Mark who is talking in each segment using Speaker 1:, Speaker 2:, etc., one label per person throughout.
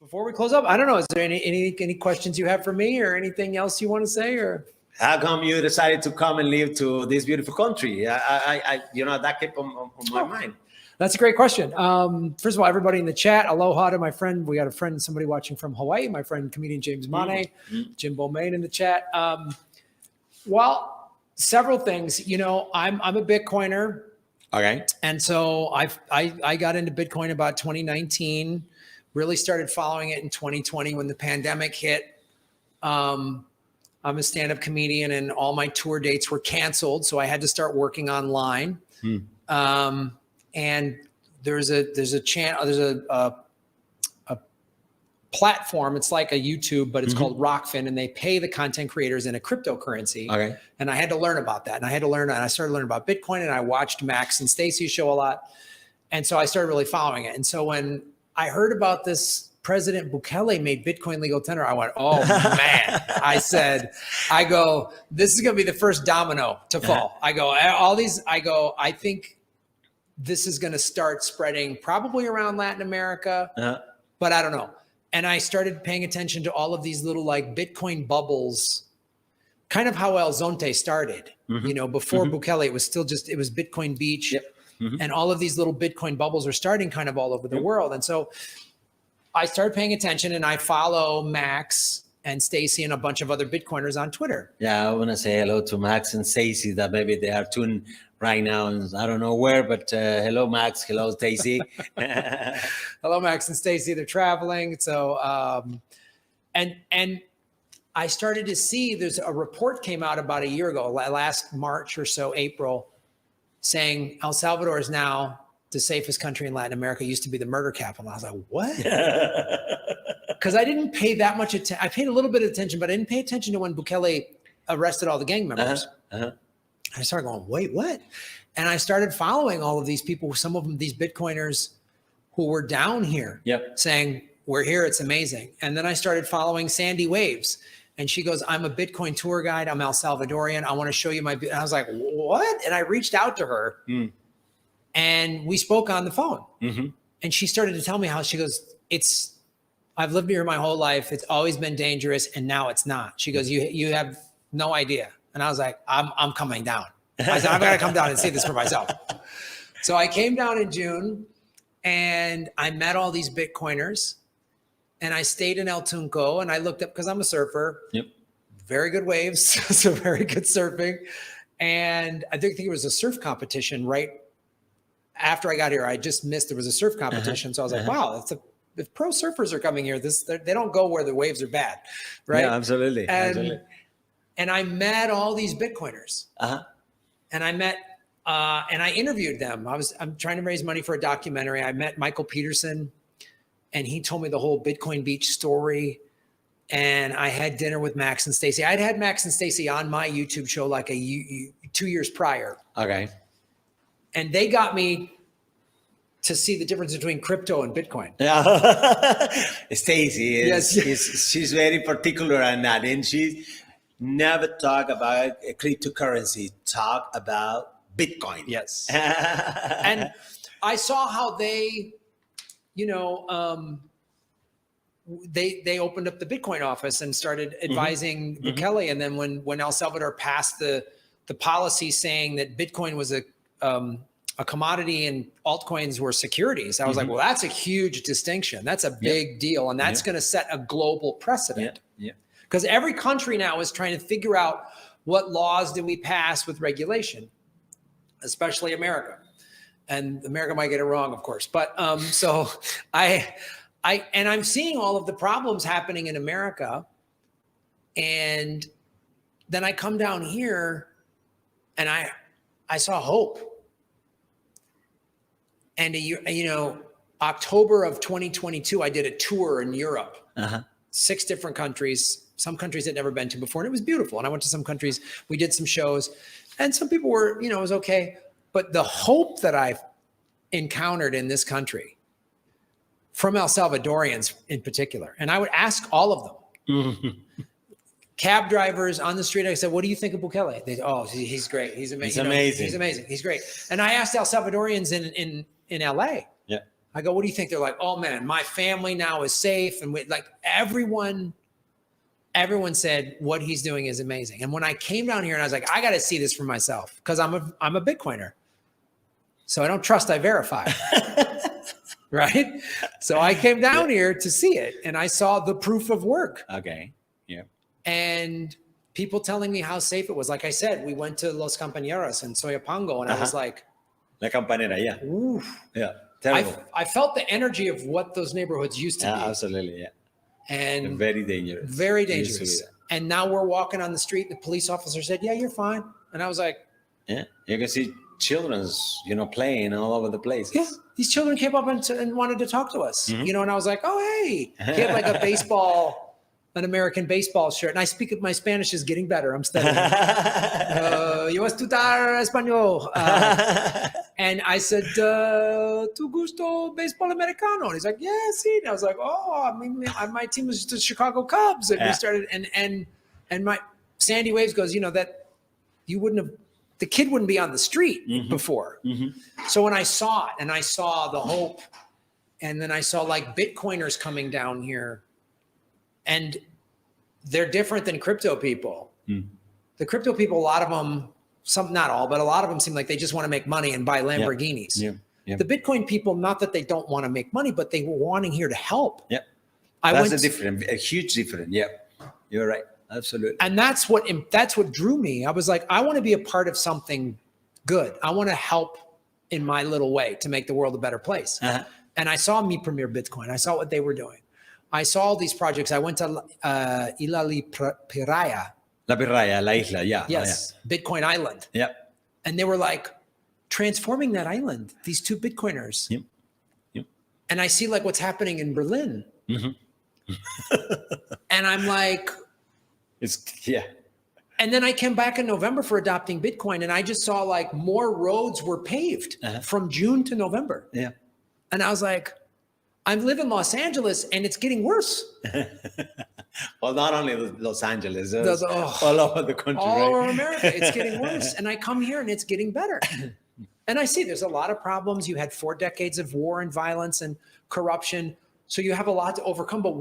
Speaker 1: before we close up, I don't know, is there any questions you have for me or anything else you want to say? Or
Speaker 2: how come you decided to come and live to this beautiful country? I that kept on my mind.
Speaker 1: That's a great question. First of all, everybody in the chat, aloha to my friend. We got a friend, somebody watching from Hawaii, my friend, comedian James Mane, Jimbo Main in the chat. Well, several things. I'm a Bitcoiner.
Speaker 2: Okay.
Speaker 1: And so I got into Bitcoin about 2019, really started following it in 2020 when the pandemic hit. I'm a stand-up comedian and all my tour dates were canceled. So I had to start working online. And there's a channel, there's a platform. It's like a YouTube, but it's called Rockfin, and they pay the content creators in a cryptocurrency. Okay. And I had to learn about that. And I started learning about Bitcoin, and I watched Max and Stacy's show a lot. And so I started really following it. And so when I heard about this, President Bukele made Bitcoin legal tender, I went, oh man. I go, this is going to be the first domino to fall. I think this is going to start spreading probably around Latin America, but I don't know. And I started paying attention to all of these little like Bitcoin bubbles, kind of how El Zonte started. Before Bukele, it was still it was Bitcoin Beach. Yep. And all of these little Bitcoin bubbles are starting kind of all over the world. And so I started paying attention, and I follow Max and Stacy and a bunch of other Bitcoiners on Twitter.
Speaker 2: Yeah, I want to say hello to Max and Stacy that maybe they are tuned right now, and I don't know where, but hello, Max. Hello, Stacy.
Speaker 1: Hello, Max and Stacy. They're traveling. So, and I started to see there's a report came out about a year ago, last March or so, April, saying El Salvador is now the safest country in Latin America. It used to be the murder capital. I was like, what? Because I didn't pay that much attention. I paid a little bit of attention, but I didn't pay attention to when Bukele arrested all the gang members. I started going, wait, what? And I started following all of these people, some of them, these Bitcoiners who were down here saying, we're here, it's amazing. And then I started following Sandy Waves. And she goes, I'm a Bitcoin tour guide. I'm El Salvadorian. I want to show you my, and I was like, what? And I reached out to her and we spoke on the phone. And she started to tell me how she goes, I've lived here my whole life. It's always been dangerous. And now it's not. She goes, you have no idea. And I was like, I'm coming down. I said, I've got to come down and see this for myself. So I came down in June and I met all these Bitcoiners and I stayed in El Tunco and I looked up because I'm a surfer. Very good waves. So very good surfing. And I think it was a surf competition right after I got here. I just missed, there was a surf competition. So I was like, wow, if pro surfers are coming here, they don't go where the waves are bad. Right.
Speaker 2: Yeah, absolutely.
Speaker 1: And I met all these Bitcoiners and I interviewed them. I'm trying to raise money for a documentary. I met Michael Peterson and he told me the whole Bitcoin Beach story. And I had dinner with Max and Stacy. I'd had Max and Stacy on my YouTube show like 2 years prior. Okay. And they got me to see the difference between crypto and Bitcoin.
Speaker 2: Stacy she's very particular on that. And she never talk about a cryptocurrency, talk about Bitcoin.
Speaker 1: Yes. And I saw how they, they opened up the Bitcoin office and started advising Bukele. And then when El Salvador passed the policy saying that Bitcoin was a commodity and altcoins were securities, I was like, well, that's a huge distinction. That's a big deal. And that's going to set a global precedent. Because every country now is trying to figure out what laws do we pass with regulation, especially America. And America might get it wrong, of course. But so I'm seeing all of the problems happening in America. And then I come down here and I saw hope. And October of 2022, I did a tour in Europe, 6 different countries, some countries I'd never been to before. And it was beautiful. And I went to some countries, we did some shows and some people were, it was okay. But the hope that I've encountered in this country from El Salvadorians in particular, and I would ask all of them, cab drivers on the street, I said, what do you think of Bukele? They said, he's great. He's amazing.
Speaker 2: He's amazing.
Speaker 1: He's amazing. He's great. And I asked El Salvadorians in LA, I go, what do you think? They're like, oh man, my family now is safe. And like everyone said what he's doing is amazing. And when I came down here and I was like, I got to see this for myself because I'm a Bitcoiner. So I don't trust, I verify. Right? So I came down here to see it and I saw the proof of work.
Speaker 2: Okay. Yeah.
Speaker 1: And people telling me how safe it was. Like I said, we went to Los Compañeros and Soyapango and I was like,
Speaker 2: La Campanera, yeah.
Speaker 1: oof.
Speaker 2: Yeah. Terrible.
Speaker 1: I felt the energy of what those neighborhoods used to be.
Speaker 2: Absolutely, yeah.
Speaker 1: And
Speaker 2: very dangerous.
Speaker 1: Very dangerous. And now we're walking on the street. And the police officer said, yeah, you're fine. And I was like,
Speaker 2: yeah, you can see children's, playing all over the place.
Speaker 1: Yeah, these children came up and wanted to talk to us, and I was like, oh, hey, he had like an American baseball shirt. And my Spanish is getting better. I'm studying. Yo estudiar español. And I said, tu gusto baseball americano? And he's like, yeah, see. And I was like, oh, I mean, my team was the Chicago Cubs. And we started, and my Sandy Waves goes, that you wouldn't have, the kid wouldn't be on the street before. So when I saw it and I saw the hope, and then I saw like Bitcoiners coming down here, and they're different than crypto people. The crypto people, a lot of them, some, not all, but a lot of them seem like they just want to make money and buy Lamborghinis.
Speaker 2: Yeah.
Speaker 1: The Bitcoin people, not that they don't want to make money, but they were wanting here to help.
Speaker 2: Yeah. That's a huge difference. Yeah. You're right. Absolutely.
Speaker 1: And that's what drew me. I was like, I want to be a part of something good. I want to help in my little way to make the world a better place. And I saw Mi Premier Bitcoin. I saw what they were doing. I saw all these projects. I went to Isla Piraya.
Speaker 2: La Piraya, la isla, yeah.
Speaker 1: Yes, Bitcoin Island.
Speaker 2: Yeah.
Speaker 1: And they were like transforming that island, these two Bitcoiners.
Speaker 2: Yep.
Speaker 1: And I see like what's happening in Berlin. And I'm like, And then I came back in November for adopting Bitcoin, and I just saw like more roads were paved from June to November.
Speaker 2: Yeah.
Speaker 1: And I was like, I live in Los Angeles and it's getting worse.
Speaker 2: Well, not only Los Angeles, all over the country.
Speaker 1: All over America, it's getting worse. And I come here and it's getting better. And I see there's a lot of problems. You had 4 decades of war and violence and corruption. So you have a lot to overcome. But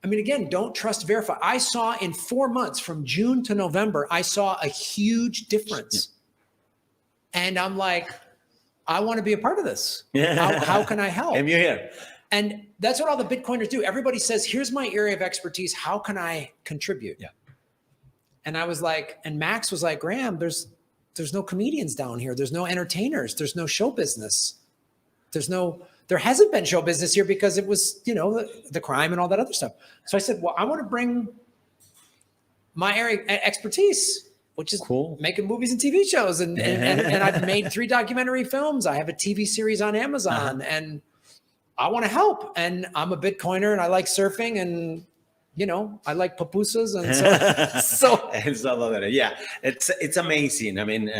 Speaker 1: again, don't trust, verify. I saw in 4 months from June to November, I saw a huge difference. And I'm like, I want to be a part of this. How can I help?
Speaker 2: And you're here.
Speaker 1: And that's what all the Bitcoiners do. Everybody says, here's my area of expertise. How can I contribute?
Speaker 2: Yeah.
Speaker 1: And I was like, and Max was like, Graham, there's no comedians down here. There's no entertainers. There's no show business. There hasn't been show business here because it was, the crime and all that other stuff. So I said, well, I want to bring my area expertise, which is
Speaker 2: cool,
Speaker 1: making movies and TV shows. And I've made 3 documentary films. I have a TV series on Amazon and I want to help. And I'm a Bitcoiner and I like surfing and, I like pupusas. And so
Speaker 2: it's amazing. I mean,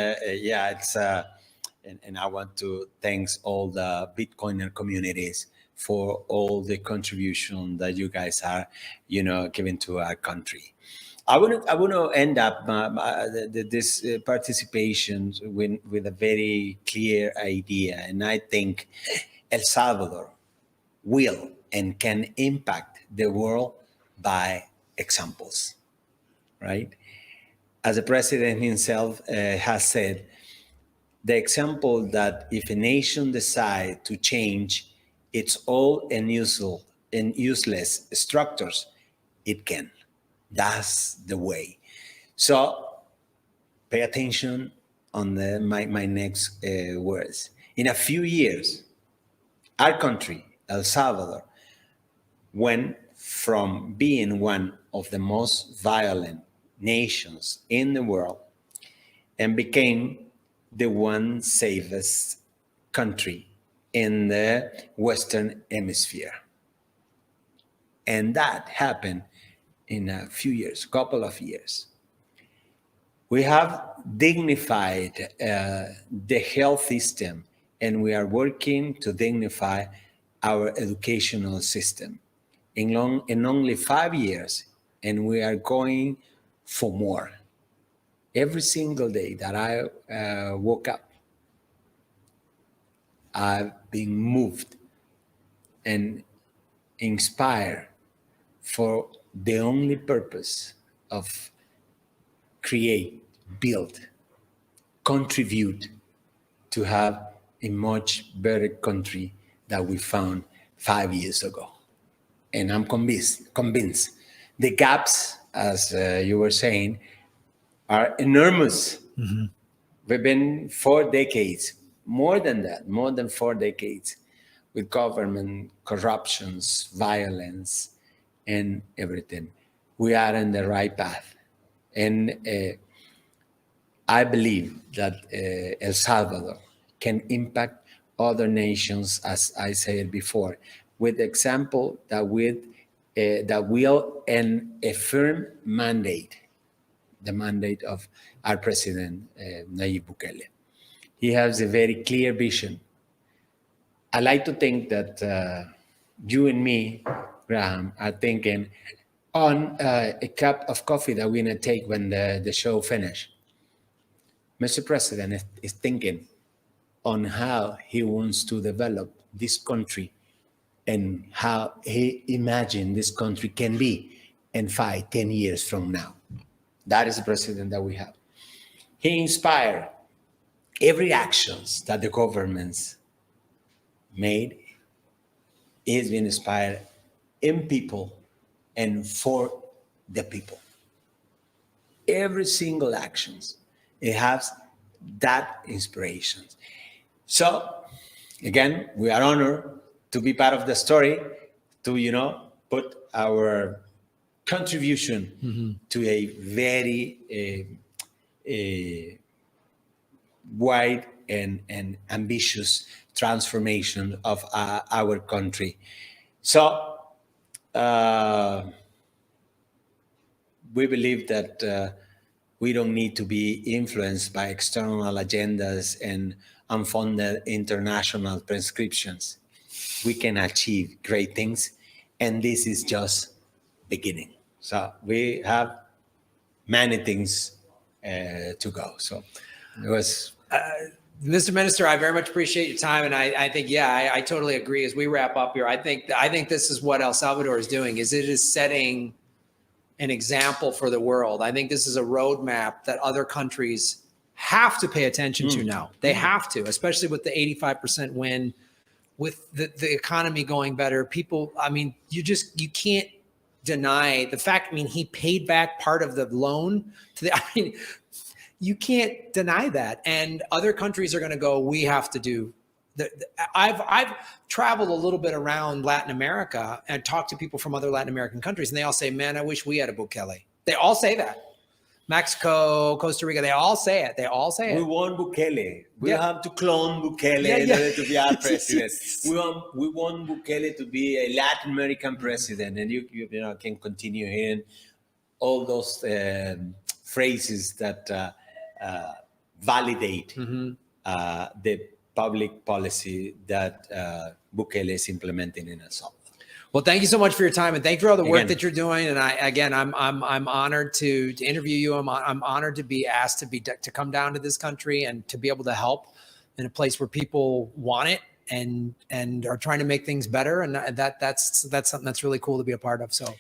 Speaker 2: and I want to thank all the Bitcoiner communities for all the contribution that you guys are, giving to our country. I want to end up this participation with a very clear idea, and I think El Salvador will and can impact the world by examples, right? As the president himself has said, the example that if a nation decides to change its old and useless structures, it can. That's the way. So pay attention on my next words. In a few years, our country, El Salvador, went from being one of the most violent nations in the world and became the one safest country in the Western Hemisphere. And that happened in a couple of years. We have dignified the health system, and we are working to dignify our educational system in only 5 years, and we are going for more. Every single day that I woke up, I've been moved and inspired for the only purpose of create, build, contribute to have a much better country that we found 5 years ago. And I'm convinced the gaps, as you were saying, are enormous. We've been 4 decades, more than that, more than 4 decades, with government corruptions, violence, and everything. We are on the right path. And I believe that El Salvador can impact other nations, as I said before, with example that will and a firm mandate, the mandate of our president, Nayib Bukele. He has a very clear vision. I like to think that you and me, Graham, are thinking on a cup of coffee that we're going to take when the show finishes. Mr. President is thinking on how he wants to develop this country and how he imagines this country can be in 5, 10 years from now. That is the president that we have. He inspired every actions that the governments made. He's been inspired in people and for the people. Every single actions, it has that inspiration. So, again, we are honored to be part of the story, to, put our contribution to a very wide and ambitious transformation of our country. So, we believe that we don't need to be influenced by external agendas and unfunded international prescriptions. We can achieve great things, and this is just beginning. So we have many things to go. So it was.
Speaker 1: Mr. Minister, I very much appreciate your time, and I think, I totally agree. As we wrap up here, I think this is what El Salvador is doing. Is it is setting an example for the world. I think this is a roadmap that other countries have to pay attention to now. They have to, especially with the 85% win, with the economy going better. People, you can't deny the fact. He paid back part of the loan to you can't deny that. And other countries are going to go, we have to do. I've traveled a little bit around Latin America and talked to people from other Latin American countries, and they all say, man, I wish we had a Bukele. They all say that. Mexico, Costa Rica, they all say it.
Speaker 2: We want Bukele. We have to clone Bukele in order to be our president. We want Bukele to be a Latin American president, and you can continue hearing all those phrases that validate the public policy that Bukele is implementing in El Salvador.
Speaker 1: Well, thank you so much for your time, and thank you for all the work that you're doing. And I'm honored to interview you. I'm honored to be asked to come down to this country and to be able to help in a place where people want it and are trying to make things better. And that's something that's really cool to be a part of. So.